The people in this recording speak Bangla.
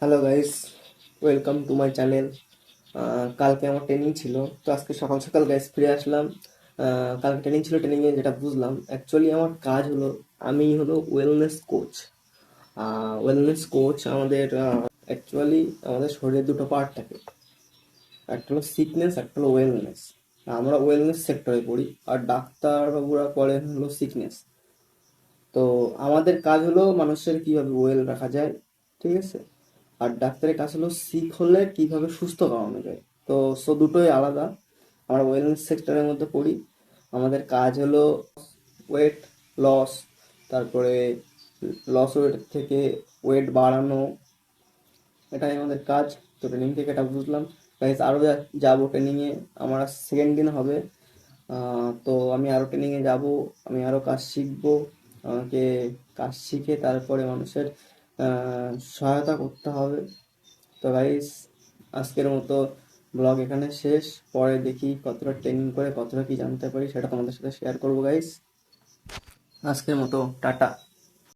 Hello guys, welcome to my channel. কালকে আমার ট্রেনিং ছিল, তো আজকে সকাল সকাল গাইস ফিরে আসলাম। কালকে ট্রেনিং ছিল, ট্রেনিংয়ে যেটা বুঝলাম অ্যাকচুয়ালি আমার কাজ হলো, আমি হলো ওয়েলনেস কোচ। ওয়েলনেস কোচ আমাদের অ্যাকচুয়ালি আমাদের শরীরে দুটো পার্ট থাকে, একটা হলো সিকনেস, একটা হলো ওয়েলনেস। আমরা ওয়েলনেস সেক্টরে পড়ি, আর ডাক্তারবাবুরা করেন হলো সিকনেস। তো আমাদের কাজ হলো মানুষের কিভাবে ওয়েল রাখা যায়, ঠিক আছে। আর ডাক্তারের কাজ হলো সিক হলে কিভাবে সুস্থ করানো যায়। তো দুটোই আলাদা। আমরা ওয়েলনেস সেক্টরের মধ্যে পড়ি। আমাদের কাজ হলো ওয়েট লস, তারপরে লস ওয়েট থেকে ওয়েট বাড়ানো, এটাই আমাদের কাজ। তো ট্রেনিং থেকে এটা বুঝলাম। গাইস আরও যাবো ট্রেনিংয়ে, আমার সেকেন্ড দিন হবে। তো আমি আরও ট্রেনিংয়ে যাব, আমি আরও কাজ শিখবো। আমাকে কাজ শিখে তারপরে মানুষের সহায়তা করতে হবে। তো গাইস আজকের মতো ব্লগ এখানে শেষ। পরে দেখি কতটা ট্রেনিং করে কতটা কি জানতে পারি, সেটা তোমাদের সাথে শেয়ার করবো গাইস। আজকের মতো টাটা।